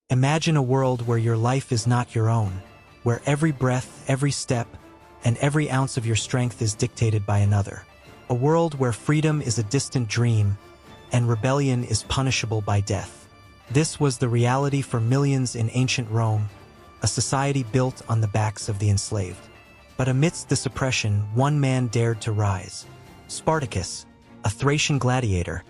Imagine a world where your life is not your own, where every breath, every step, and every ounce of your strength is dictated by another. A world where freedom is a distant dream and rebellion is punishable by death. This was the reality for millions in ancient Rome, a society built on the backs of the enslaved. But amidst this oppression, one man dared to rise. Spartacus, a Thracian gladiator,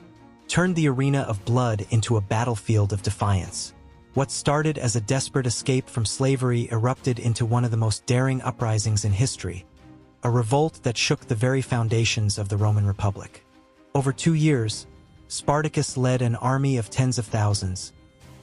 turned the arena of blood into a battlefield of defiance. What started as a desperate escape from slavery erupted into one of the most daring uprisings in history, a revolt that shook the very foundations of the Roman Republic. Over 2 years, Spartacus led an army of tens of thousands,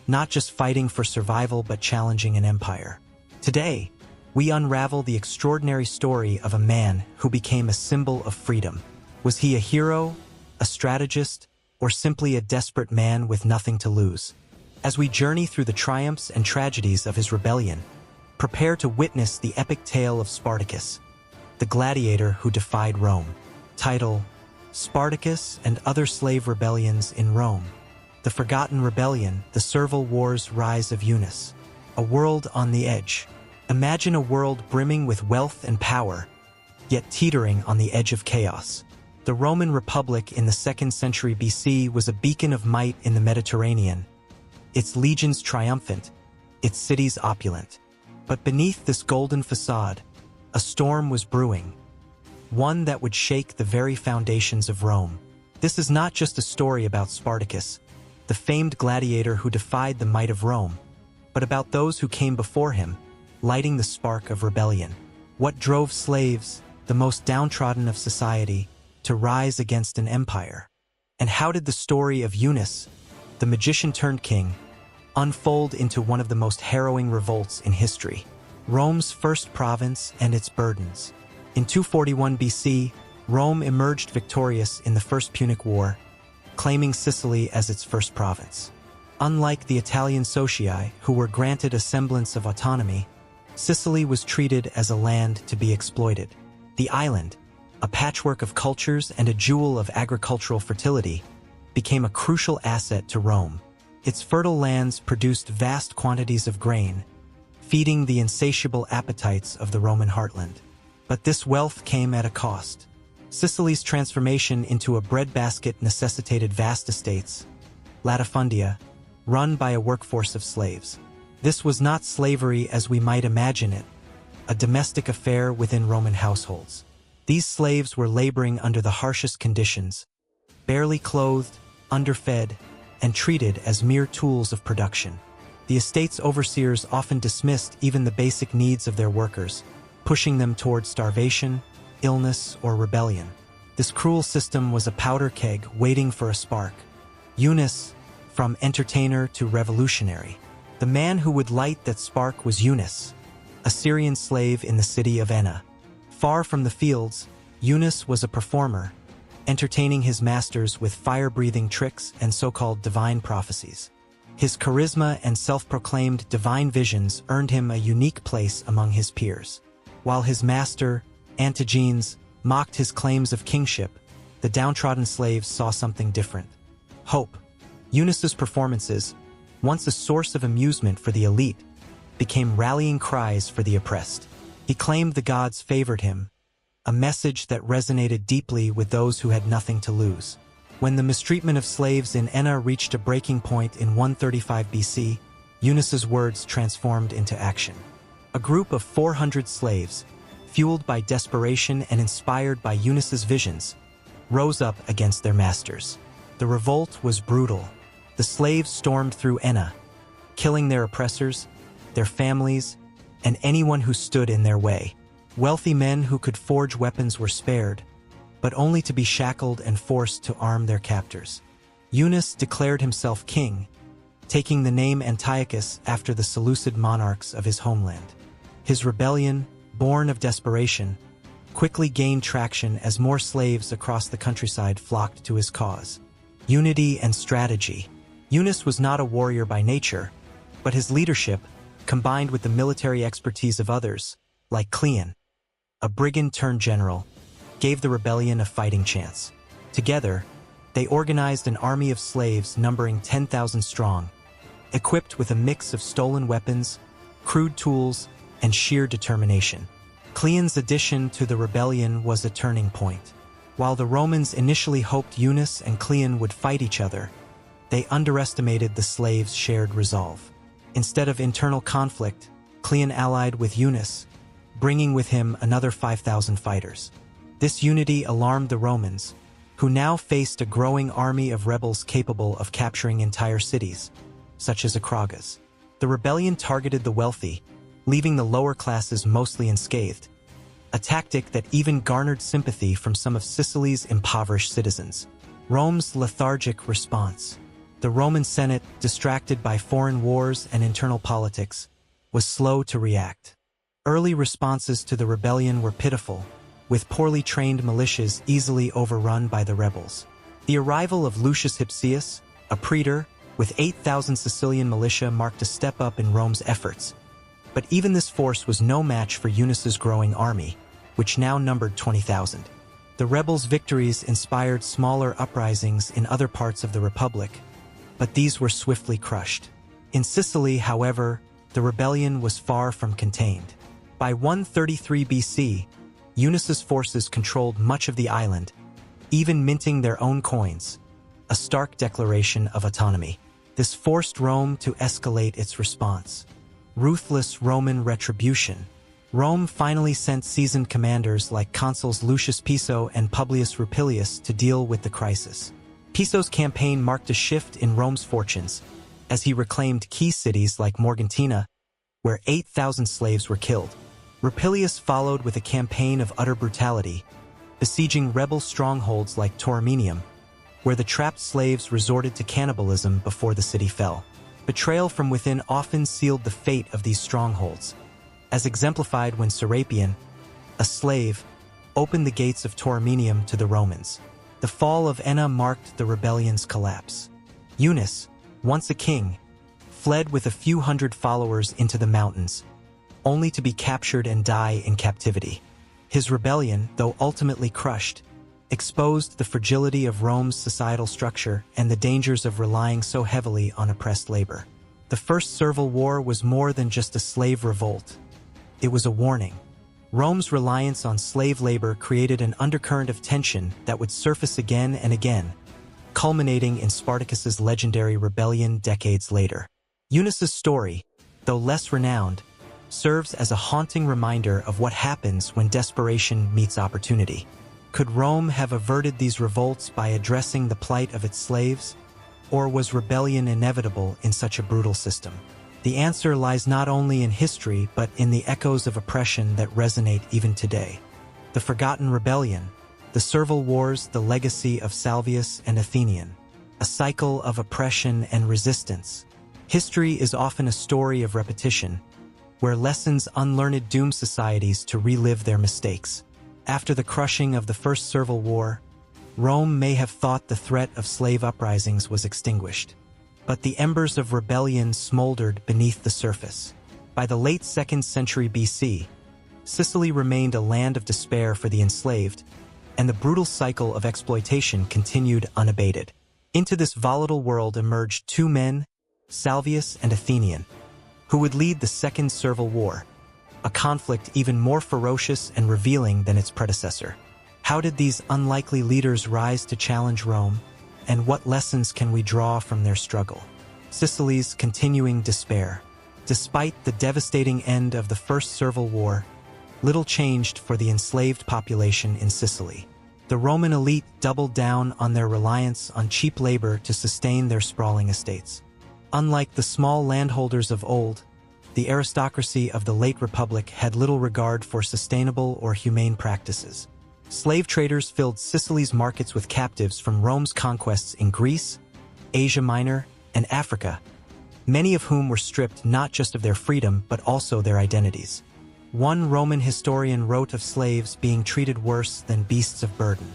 not just fighting for survival but challenging an empire. Today, we unravel the extraordinary story of a man who became a symbol of freedom. Was he a hero, a strategist, or simply a desperate man with nothing to lose? As we journey through the triumphs and tragedies of his rebellion, prepare to witness the epic tale of Spartacus, the gladiator who defied Rome. Title: Spartacus and Other Slave Rebellions in Rome. The Forgotten Rebellion, the Servile Wars, Rise of Eunice. A world on the edge. Imagine a world brimming with wealth and power, yet teetering on the edge of chaos. The Roman Republic in the 2nd century BC was a beacon of might in the Mediterranean, its legions triumphant, its cities opulent. But beneath this golden facade, a storm was brewing, one that would shake the very foundations of Rome. This is not just a story about Spartacus, the famed gladiator who defied the might of Rome, but about those who came before him, lighting the spark of rebellion. What drove slaves, the most downtrodden of society, to rise against an empire? And how did the story of Eunice, the magician-turned-king, unfold into one of the most harrowing revolts in history? Rome's first province and its burdens. In 241 BC, Rome emerged victorious in the First Punic War, claiming Sicily as its first province. Unlike the Italian Socii, who were granted a semblance of autonomy, Sicily was treated as a land to be exploited. The island, a patchwork of cultures and a jewel of agricultural fertility, became a crucial asset to Rome. Its fertile lands produced vast quantities of grain, feeding the insatiable appetites of the Roman heartland. But this wealth came at a cost. Sicily's transformation into a breadbasket necessitated vast estates, latifundia, run by a workforce of slaves. This was not slavery as we might imagine it, a domestic affair within Roman households. These slaves were laboring under the harshest conditions, barely clothed, underfed, and treated as mere tools of production. The estate's overseers often dismissed even the basic needs of their workers, pushing them toward starvation, illness, or rebellion. This cruel system was a powder keg waiting for a spark. Eunice, from entertainer to revolutionary. The man who would light that spark was Eunice, a Syrian slave in the city of Enna. Far from the fields, Eunice was a performer, entertaining his masters with fire-breathing tricks and so-called divine prophecies. His charisma and self-proclaimed divine visions earned him a unique place among his peers. While his master, Antigenes, mocked his claims of kingship, the downtrodden slaves saw something different. Hope. Eunice's performances, once a source of amusement for the elite, became rallying cries for the oppressed. He claimed the gods favored him, a message that resonated deeply with those who had nothing to lose. When the mistreatment of slaves in Enna reached a breaking point in 135 BC, Eunice's words transformed into action. A group of 400 slaves, fueled by desperation and inspired by Eunice's visions, rose up against their masters. The revolt was brutal. The slaves stormed through Enna, killing their oppressors, their families, and anyone who stood in their way. Wealthy men who could forge weapons were spared, but only to be shackled and forced to arm their captors. Eunice declared himself king, taking the name Antiochus after the Seleucid monarchs of his homeland. His rebellion, born of desperation, quickly gained traction as more slaves across the countryside flocked to his cause. Unity and strategy. Eunice was not a warrior by nature, but his leadership, combined with the military expertise of others, like Cleon, a brigand-turned-general, gave the rebellion a fighting chance. Together, they organized an army of slaves numbering 10,000 strong, equipped with a mix of stolen weapons, crude tools, and sheer determination. Cleon's addition to the rebellion was a turning point. While the Romans initially hoped Eunice and Cleon would fight each other, they underestimated the slaves' shared resolve. Instead of internal conflict, Cleon allied with Eunice, bringing with him another 5,000 fighters. This unity alarmed the Romans, who now faced a growing army of rebels capable of capturing entire cities, such as Acragas. The rebellion targeted the wealthy, leaving the lower classes mostly unscathed, a tactic that even garnered sympathy from some of Sicily's impoverished citizens. Rome's lethargic response. The Roman Senate, distracted by foreign wars and internal politics, was slow to react. Early responses to the rebellion were pitiful, with poorly trained militias easily overrun by the rebels. The arrival of Lucius Hypsius, a praetor, with 8,000 Sicilian militia marked a step up in Rome's efforts. But even this force was no match for Eunice's growing army, which now numbered 20,000. The rebels' victories inspired smaller uprisings in other parts of the Republic, but these were swiftly crushed. In Sicily, however, the rebellion was far from contained. By 133 BC, Eunice's forces controlled much of the island, even minting their own coins, a stark declaration of autonomy. This forced Rome to escalate its response. Ruthless Roman retribution. Rome finally sent seasoned commanders like consuls Lucius Piso and Publius Rupilius to deal with the crisis. Piso's campaign marked a shift in Rome's fortunes, as he reclaimed key cities like Morgantina, where 8,000 slaves were killed. Rupilius followed with a campaign of utter brutality, besieging rebel strongholds like Tauromenium, where the trapped slaves resorted to cannibalism before the city fell. Betrayal from within often sealed the fate of these strongholds, as exemplified when Serapion, a slave, opened the gates of Tauromenium to the Romans. The fall of Enna marked the rebellion's collapse. Eunice, once a king, fled with a few hundred followers into the mountains, only to be captured and die in captivity. His rebellion, though ultimately crushed, exposed the fragility of Rome's societal structure and the dangers of relying so heavily on oppressed labor. The First Servile War was more than just a slave revolt. It was a warning. Rome's reliance on slave labor created an undercurrent of tension that would surface again and again, culminating in Spartacus's legendary rebellion decades later. Eunice's story, though less renowned, serves as a haunting reminder of what happens when desperation meets opportunity. Could Rome have averted these revolts by addressing the plight of its slaves, or was rebellion inevitable in such a brutal system? The answer lies not only in history but in the echoes of oppression that resonate even today. The Forgotten Rebellion, the Servile Wars, the legacy of Salvius and Athenian, a cycle of oppression and resistance. History is often a story of repetition, where lessons unlearned doom societies to relive their mistakes. After the crushing of the First Servile War, Rome may have thought the threat of slave uprisings was extinguished. But the embers of rebellion smoldered beneath the surface. By the late 2nd century BC, Sicily remained a land of despair for the enslaved, and the brutal cycle of exploitation continued unabated. Into this volatile world emerged two men, Salvius and Athenian, who would lead the Second Servile War, a conflict even more ferocious and revealing than its predecessor. How did these unlikely leaders rise to challenge Rome? And what lessons can we draw from their struggle? Sicily's continuing despair. Despite the devastating end of the First Servile War, little changed for the enslaved population in Sicily. The Roman elite doubled down on their reliance on cheap labor to sustain their sprawling estates. Unlike the small landholders of old, the aristocracy of the late Republic had little regard for sustainable or humane practices. Slave traders filled Sicily's markets with captives from Rome's conquests in Greece, Asia Minor, and Africa, many of whom were stripped not just of their freedom but also their identities. One Roman historian wrote of slaves being treated worse than beasts of burden.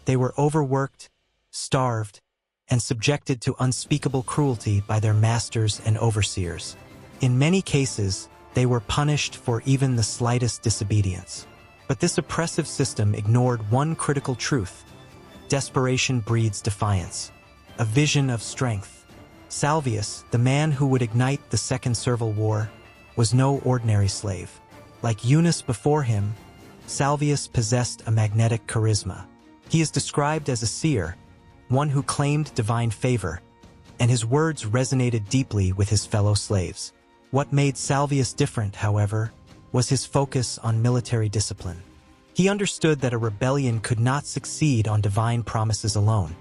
They were overworked, starved, and subjected to unspeakable cruelty by their masters and overseers. In many cases, they were punished for even the slightest disobedience. But this oppressive system ignored one critical truth: desperation breeds defiance. A vision of strength. Salvius, the man who would ignite the Second Servile War, was no ordinary slave. Like Eunice before him, Salvius possessed a magnetic charisma. He is described as a seer, one who claimed divine favor, and his words resonated deeply with his fellow slaves. What made Salvius different, however, was his focus on military discipline. He understood that a rebellion could not succeed on divine promises alone.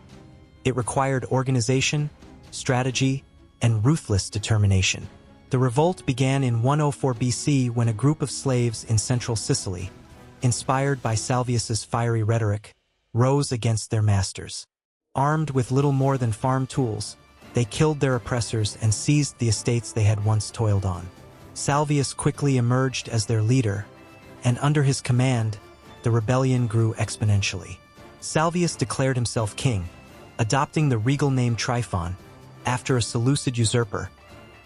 It required organization, strategy, and ruthless determination. The revolt began in 104 BC when a group of slaves in central Sicily, inspired by Salvius's fiery rhetoric, rose against their masters. Armed with little more than farm tools, they killed their oppressors and seized the estates they had once toiled on. Salvius quickly emerged as their leader, and under his command, the rebellion grew exponentially. Salvius declared himself king, adopting the regal name Tryphon, after a Seleucid usurper,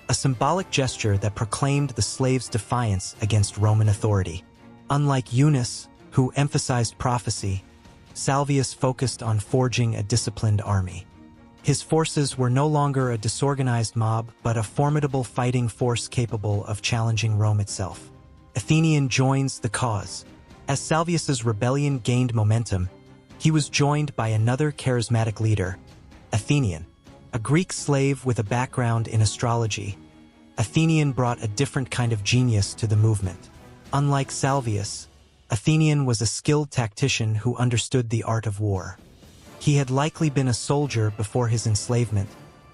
a symbolic gesture that proclaimed the slaves' defiance against Roman authority. Unlike Eunice, who emphasized prophecy, Salvius focused on forging a disciplined army. His forces were no longer a disorganized mob, but a formidable fighting force capable of challenging Rome itself. Athenian joins the cause. As Salvius's rebellion gained momentum, he was joined by another charismatic leader, Athenian. A Greek slave with a background in astrology, Athenian brought a different kind of genius to the movement. Unlike Salvius, Athenian was a skilled tactician who understood the art of war. He had likely been a soldier before his enslavement,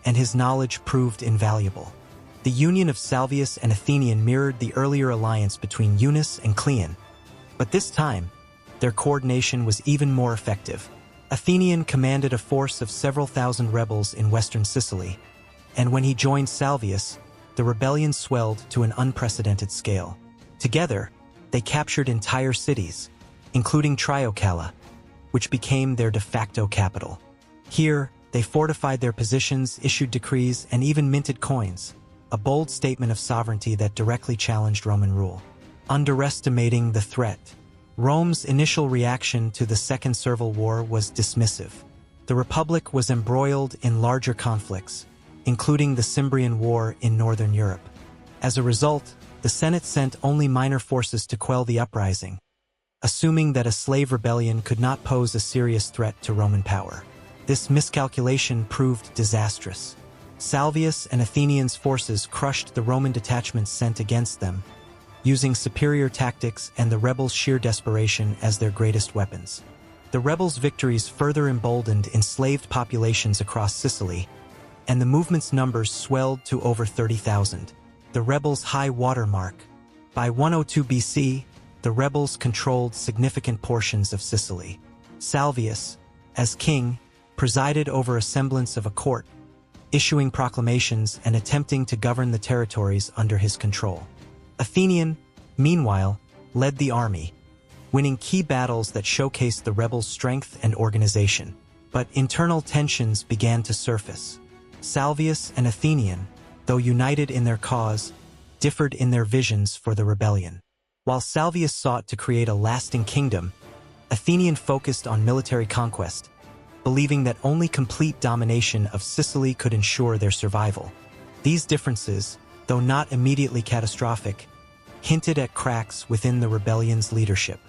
and his knowledge proved invaluable. The union of Salvius and Athenian mirrored the earlier alliance between Eunice and Cleon, but this time, their coordination was even more effective. Athenian commanded a force of several thousand rebels in western Sicily, and when he joined Salvius, the rebellion swelled to an unprecedented scale. Together, they captured entire cities, including Tryocala, which became their de facto capital. Here, they fortified their positions, issued decrees, and even minted coins, a bold statement of sovereignty that directly challenged Roman rule. Underestimating the threat, Rome's initial reaction to the Second Servile War was dismissive. The Republic was embroiled in larger conflicts, including the Cimbrian War in northern Europe. As a result, the Senate sent only minor forces to quell the uprising, assuming that a slave rebellion could not pose a serious threat to Roman power. This miscalculation proved disastrous. Salvius and Athenian's forces crushed the Roman detachments sent against them, using superior tactics and the rebels' sheer desperation as their greatest weapons. The rebels' victories further emboldened enslaved populations across Sicily, and the movement's numbers swelled to over 30,000. The rebels' high water mark. By 102 BC, the rebels controlled significant portions of Sicily. Salvius, as king, presided over a semblance of a court, issuing proclamations and attempting to govern the territories under his control. Athenian, meanwhile, led the army, winning key battles that showcased the rebels' strength and organization. But internal tensions began to surface. Salvius and Athenian, though united in their cause, differed in their visions for the rebellion. While Salvius sought to create a lasting kingdom, Athenian focused on military conquest, believing that only complete domination of Sicily could ensure their survival. These differences, though not immediately catastrophic, hinted at cracks within the rebellion's leadership.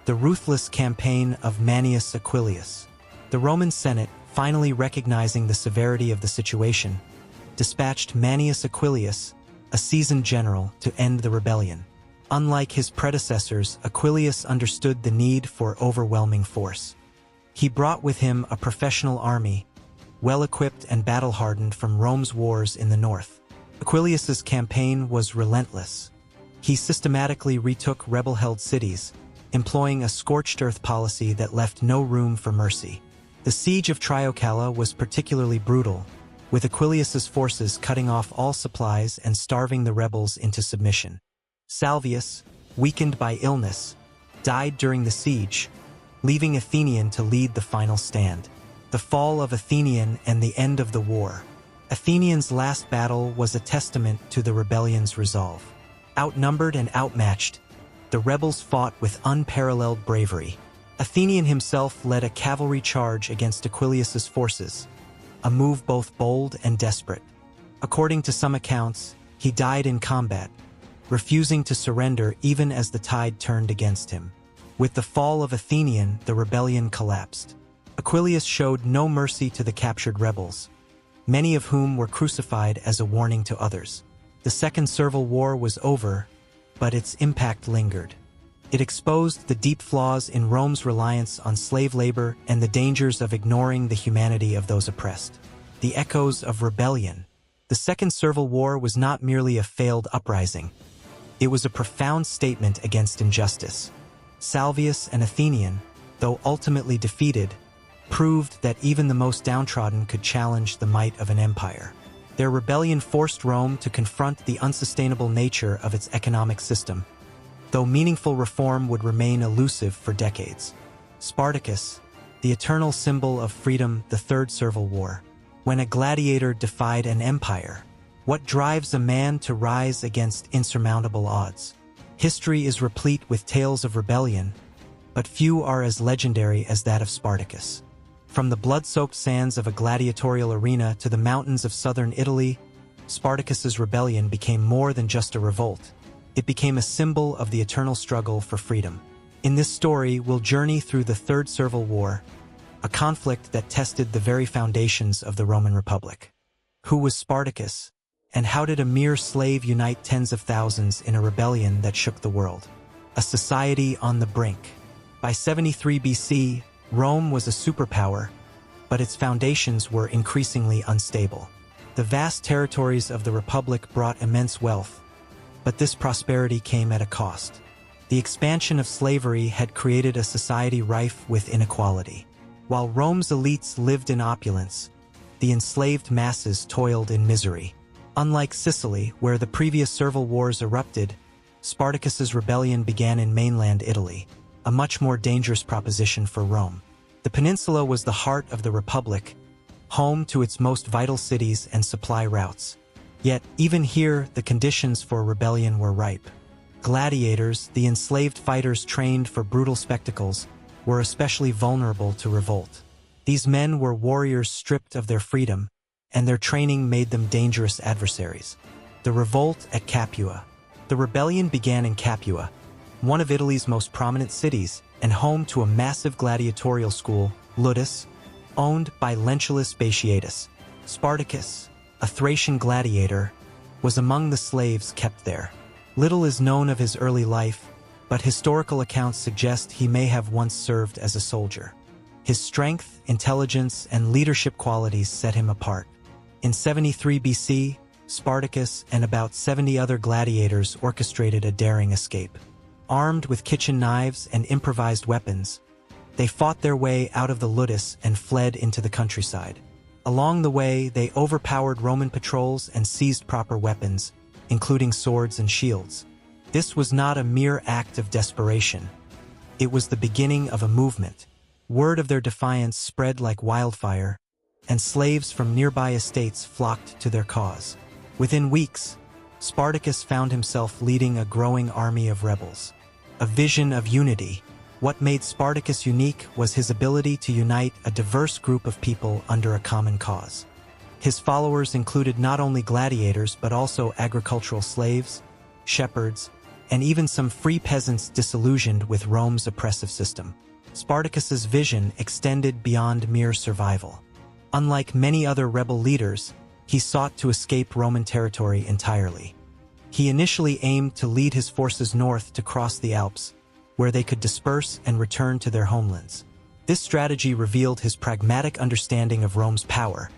The ruthless campaign of Manius Aquilius. The Roman Senate, finally recognizing the severity of the situation, dispatched Manius Aquilius, a seasoned general, to end the rebellion. Unlike his predecessors, Aquilius understood the need for overwhelming force. He brought with him a professional army, well-equipped and battle-hardened from Rome's wars in the north. Aquilius's campaign was relentless. He systematically retook rebel-held cities, employing a scorched earth policy that left no room for mercy. The siege of Tryocala was particularly brutal, with Aquilius's forces cutting off all supplies and starving the rebels into submission. Salvius, weakened by illness, died during the siege, leaving Athenian to lead the final stand. The fall of Athenian and the end of the war. Athenian's last battle was a testament to the rebellion's resolve. Outnumbered and outmatched, the rebels fought with unparalleled bravery. Athenian himself led a cavalry charge against Aquilius's forces, a move both bold and desperate. According to some accounts, he died in combat, refusing to surrender even as the tide turned against him. With the fall of Athenian, the rebellion collapsed. Aquilius showed no mercy to the captured rebels, many of whom were crucified as a warning to others. The Second Servile War was over, but its impact lingered. It exposed the deep flaws in Rome's reliance on slave labor and the dangers of ignoring the humanity of those oppressed. The echoes of rebellion. The Second Servile War was not merely a failed uprising. It was a profound statement against injustice. Salvius, an Athenian, though ultimately defeated, proved that even the most downtrodden could challenge the might of an empire. Their rebellion forced Rome to confront the unsustainable nature of its economic system, though meaningful reform would remain elusive for decades. Spartacus, the eternal symbol of freedom, the Third Servile War. When a gladiator defied an empire, what drives a man to rise against insurmountable odds? History is replete with tales of rebellion, but few are as legendary as that of Spartacus. From the blood-soaked sands of a gladiatorial arena to the mountains of southern Italy, Spartacus's rebellion became more than just a revolt. It became a symbol of the eternal struggle for freedom. In this story, we'll journey through the Third Servile War, a conflict that tested the very foundations of the Roman Republic. Who was Spartacus, and how did a mere slave unite tens of thousands in a rebellion that shook the world? A society on the brink. By 73 BC, Rome was a superpower, but its foundations were increasingly unstable. The vast territories of the Republic brought immense wealth, but this prosperity came at a cost. The expansion of slavery had created a society rife with inequality. While Rome's elites lived in opulence, the enslaved masses toiled in misery. Unlike Sicily, where the previous servile wars erupted, Spartacus's rebellion began in mainland Italy, a much more dangerous proposition for Rome. The peninsula was the heart of the Republic, home to its most vital cities and supply routes. Yet, even here, the conditions for rebellion were ripe. Gladiators, the enslaved fighters trained for brutal spectacles, were especially vulnerable to revolt. These men were warriors stripped of their freedom, and their training made them dangerous adversaries. The revolt at Capua. The rebellion began in Capua, one of Italy's most prominent cities, and home to a massive gladiatorial school, Ludus, owned by Lentulus Batiatus. Spartacus, a Thracian gladiator, was among the slaves kept there. Little is known of his early life, but historical accounts suggest he may have once served as a soldier. His strength, intelligence, and leadership qualities set him apart. In 73 BC, Spartacus and about 70 other gladiators orchestrated a daring escape. Armed with kitchen knives and improvised weapons, they fought their way out of the Ludus and fled into the countryside. Along the way, they overpowered Roman patrols and seized proper weapons, including swords and shields. This was not a mere act of desperation. It was the beginning of a movement. Word of their defiance spread like wildfire, and slaves from nearby estates flocked to their cause. Within weeks, Spartacus found himself leading a growing army of rebels. A vision of unity. What made Spartacus unique was his ability to unite a diverse group of people under a common cause. His followers included not only gladiators but also agricultural slaves, shepherds, and even some free peasants disillusioned with Rome's oppressive system. Spartacus's vision extended beyond mere survival. Unlike many other rebel leaders, he sought to escape Roman territory entirely. He initially aimed to lead his forces north to cross the Alps, where they could disperse and return to their homelands. This strategy revealed his pragmatic understanding of Rome's power.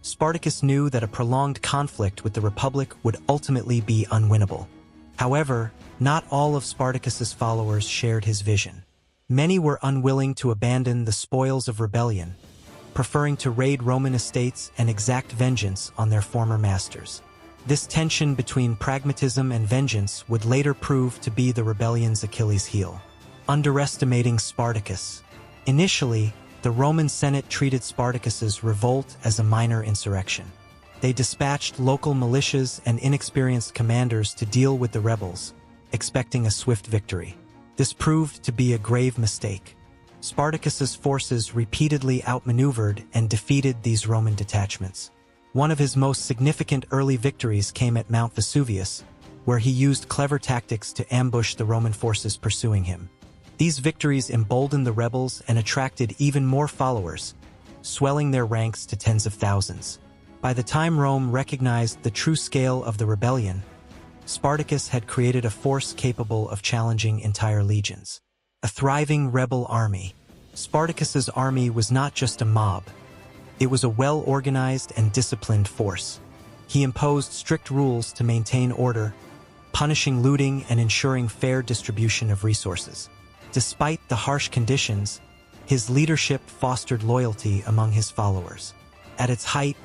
Spartacus knew that a prolonged conflict with the Republic would ultimately be unwinnable. However, not all of Spartacus's followers shared his vision. Many were unwilling to abandon the spoils of rebellion, preferring to raid Roman estates and exact vengeance on their former masters. This tension between pragmatism and vengeance would later prove to be the rebellion's Achilles heel. Underestimating Spartacus. Initially, the Roman Senate treated Spartacus's revolt as a minor insurrection. They dispatched local militias and inexperienced commanders to deal with the rebels, expecting a swift victory. This proved to be a grave mistake. Spartacus's forces repeatedly outmaneuvered and defeated these Roman detachments. One of his most significant early victories came at Mount Vesuvius, where he used clever tactics to ambush the Roman forces pursuing him. These victories emboldened the rebels and attracted even more followers, swelling their ranks to tens of thousands. By the time Rome recognized the true scale of the rebellion, Spartacus had created a force capable of challenging entire legions. A thriving rebel army. Spartacus's army was not just a mob. It was a well-organized and disciplined force. He imposed strict rules to maintain order, punishing looting and ensuring fair distribution of resources. Despite the harsh conditions, his leadership fostered loyalty among his followers. At its height,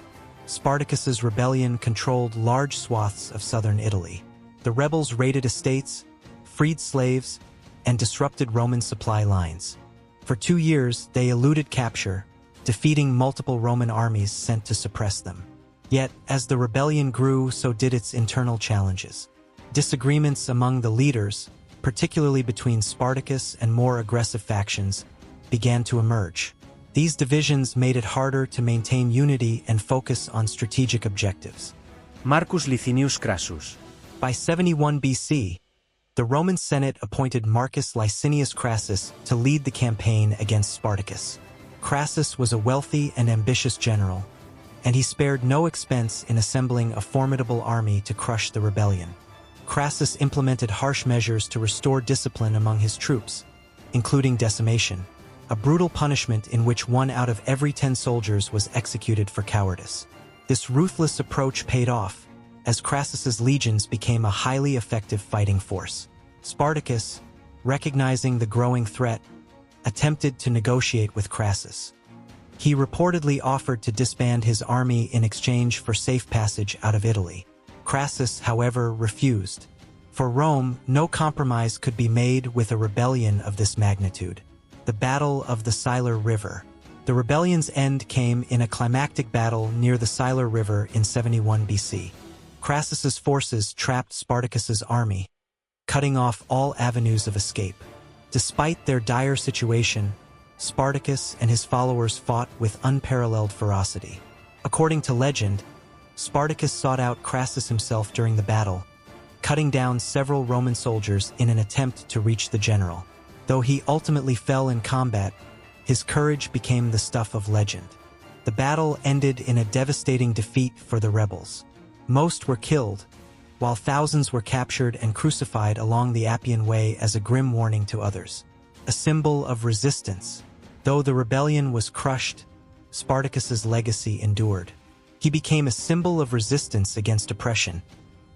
Spartacus's rebellion controlled large swaths of southern Italy. The rebels raided estates, freed slaves, and disrupted Roman supply lines. For 2 years, they eluded capture, defeating multiple Roman armies sent to suppress them. Yet, as the rebellion grew, so did its internal challenges. Disagreements among the leaders, particularly between Spartacus and more aggressive factions, began to emerge. These divisions made it harder to maintain unity and focus on strategic objectives. Marcus Licinius Crassus. By 71 BC, the Roman Senate appointed Marcus Licinius Crassus to lead the campaign against Spartacus. Crassus was a wealthy and ambitious general, and he spared no expense in assembling a formidable army to crush the rebellion. Crassus implemented harsh measures to restore discipline among his troops, including decimation, a brutal punishment in which 1 out of every 10 soldiers was executed for cowardice. This ruthless approach paid off, as Crassus's legions became a highly effective fighting force. Spartacus, recognizing the growing threat, attempted to negotiate with Crassus. He reportedly offered to disband his army in exchange for safe passage out of Italy. Crassus, however, refused. For Rome, no compromise could be made with a rebellion of this magnitude. The Battle of the Silar River. The rebellion's end came in a climactic battle near the Silar River in 71 BC. Crassus's forces trapped Spartacus's army, cutting off all avenues of escape. Despite their dire situation, Spartacus and his followers fought with unparalleled ferocity. According to legend, Spartacus sought out Crassus himself during the battle, cutting down several Roman soldiers in an attempt to reach the general. Though he ultimately fell in combat, his courage became the stuff of legend. The battle ended in a devastating defeat for the rebels. Most were killed, while thousands were captured and crucified along the Appian Way as a grim warning to others. A symbol of resistance. Though the rebellion was crushed, Spartacus's legacy endured. He became a symbol of resistance against oppression,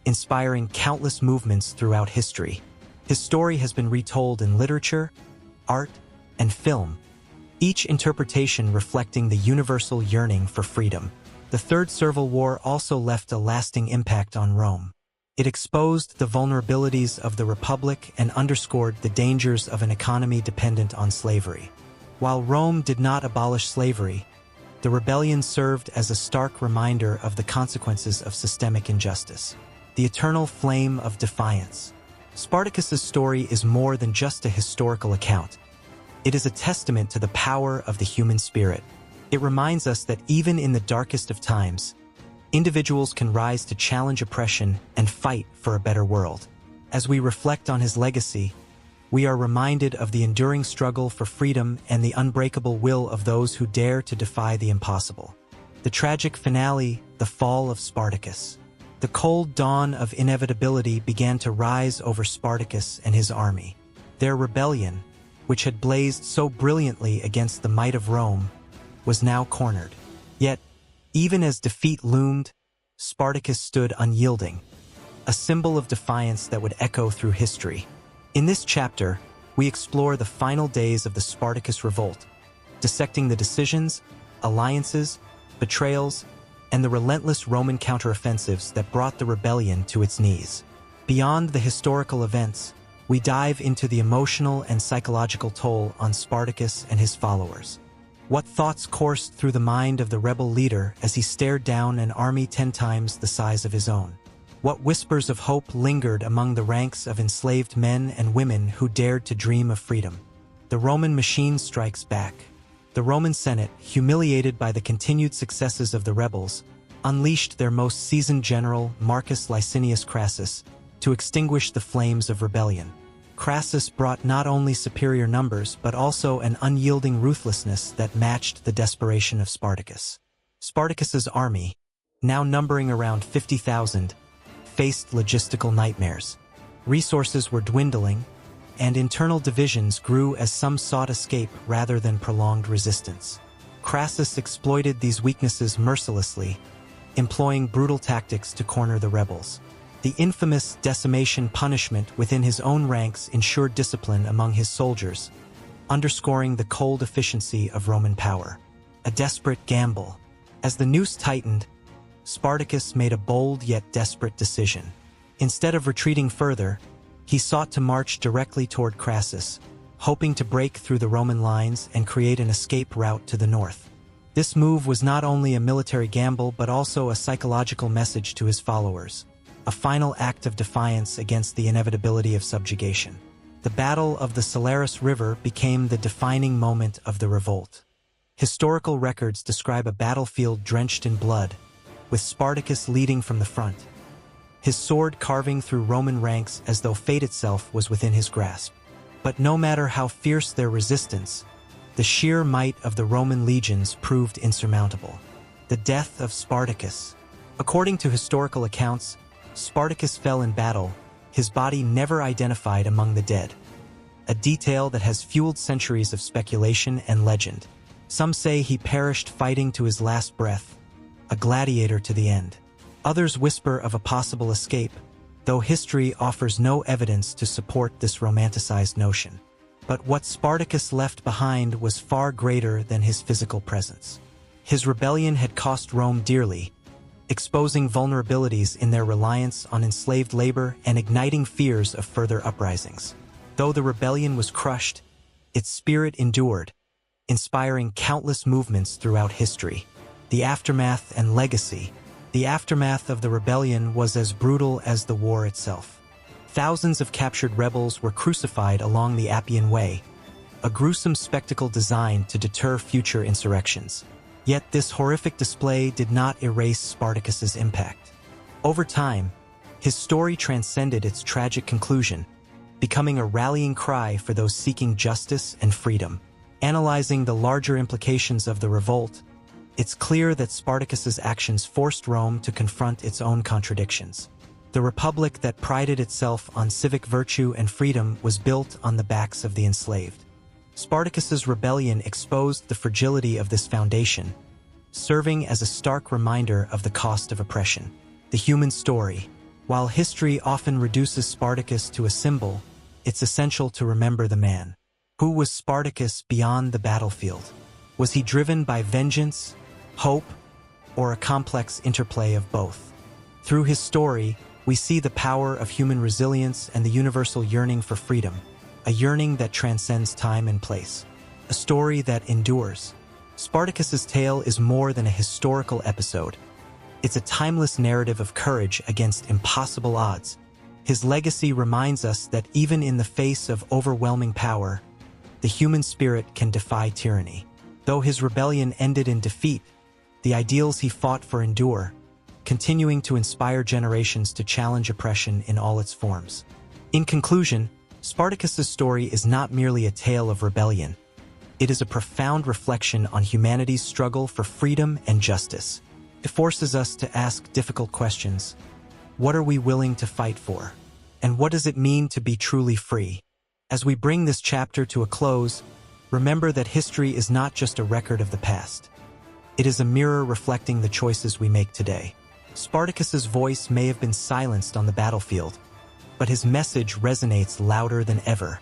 inspiring countless movements throughout history. His story has been retold in literature, art, and film, each interpretation reflecting the universal yearning for freedom. The Third Servile War also left a lasting impact on Rome. It exposed the vulnerabilities of the Republic and underscored the dangers of an economy dependent on slavery. While Rome did not abolish slavery, the rebellion served as a stark reminder of the consequences of systemic injustice. The eternal flame of defiance. Spartacus's story is more than just a historical account. It is a testament to the power of the human spirit. It reminds us that even in the darkest of times, individuals can rise to challenge oppression and fight for a better world. As we reflect on his legacy, we are reminded of the enduring struggle for freedom and the unbreakable will of those who dare to defy the impossible. The tragic finale, the fall of Spartacus. The cold dawn of inevitability began to rise over Spartacus and his army. Their rebellion, which had blazed so brilliantly against the might of Rome, was now cornered. Yet, even as defeat loomed, Spartacus stood unyielding, a symbol of defiance that would echo through history. In this chapter, we explore the final days of the Spartacus revolt, dissecting the decisions, alliances, betrayals, and the relentless Roman counteroffensives that brought the rebellion to its knees. Beyond the historical events, we dive into the emotional and psychological toll on Spartacus and his followers. What thoughts coursed through the mind of the rebel leader as he stared down an army 10 times the size of his own? What whispers of hope lingered among the ranks of enslaved men and women who dared to dream of freedom? The Roman machine strikes back. The Roman Senate, humiliated by the continued successes of the rebels, unleashed their most seasoned general, Marcus Licinius Crassus, to extinguish the flames of rebellion. Crassus brought not only superior numbers but also an unyielding ruthlessness that matched the desperation of Spartacus. Spartacus's army, now numbering around 50,000, faced logistical nightmares. Resources were dwindling, and internal divisions grew as some sought escape rather than prolonged resistance. Crassus exploited these weaknesses mercilessly, employing brutal tactics to corner the rebels. The infamous decimation punishment within his own ranks ensured discipline among his soldiers, underscoring the cold efficiency of Roman power. A desperate gamble. As the noose tightened, Spartacus made a bold yet desperate decision. Instead of retreating further, he sought to march directly toward Crassus, hoping to break through the Roman lines and create an escape route to the north. This move was not only a military gamble but also a psychological message to his followers, a final act of defiance against the inevitability of subjugation. The Battle of the Salaris River became the defining moment of the revolt. Historical records describe a battlefield drenched in blood, with Spartacus leading from the front, his sword carving through Roman ranks as though fate itself was within his grasp. But no matter how fierce their resistance, the sheer might of the Roman legions proved insurmountable. The death of Spartacus. According to historical accounts, Spartacus fell in battle, his body never identified among the dead. A detail that has fueled centuries of speculation and legend. Some say he perished fighting to his last breath, a gladiator to the end. Others whisper of a possible escape, though history offers no evidence to support this romanticized notion. But what Spartacus left behind was far greater than his physical presence. His rebellion had cost Rome dearly, exposing vulnerabilities in their reliance on enslaved labor and igniting fears of further uprisings. Though the rebellion was crushed, its spirit endured, inspiring countless movements throughout history. The aftermath and legacy. The aftermath of the rebellion was as brutal as the war itself. Thousands of captured rebels were crucified along the Appian Way, a gruesome spectacle designed to deter future insurrections. Yet this horrific display did not erase Spartacus's impact. Over time, his story transcended its tragic conclusion, becoming a rallying cry for those seeking justice and freedom. Analyzing the larger implications of the revolt, it's clear that Spartacus's actions forced Rome to confront its own contradictions. The republic that prided itself on civic virtue and freedom was built on the backs of the enslaved. Spartacus's rebellion exposed the fragility of this foundation, serving as a stark reminder of the cost of oppression. The human story. While history often reduces Spartacus to a symbol, it's essential to remember the man. Who was Spartacus beyond the battlefield? Was he driven by vengeance, hope, or a complex interplay of both? Through his story, we see the power of human resilience and the universal yearning for freedom, a yearning that transcends time and place, a story that endures. Spartacus's tale is more than a historical episode. It's a timeless narrative of courage against impossible odds. His legacy reminds us that even in the face of overwhelming power, the human spirit can defy tyranny. Though his rebellion ended in defeat, the ideals he fought for endure, continuing to inspire generations to challenge oppression in all its forms. In conclusion, Spartacus's story is not merely a tale of rebellion. It is a profound reflection on humanity's struggle for freedom and justice. It forces us to ask difficult questions. What are we willing to fight for? And what does it mean to be truly free? As we bring this chapter to a close, remember that history is not just a record of the past. It is a mirror reflecting the choices we make today. Spartacus's voice may have been silenced on the battlefield, but his message resonates louder than ever.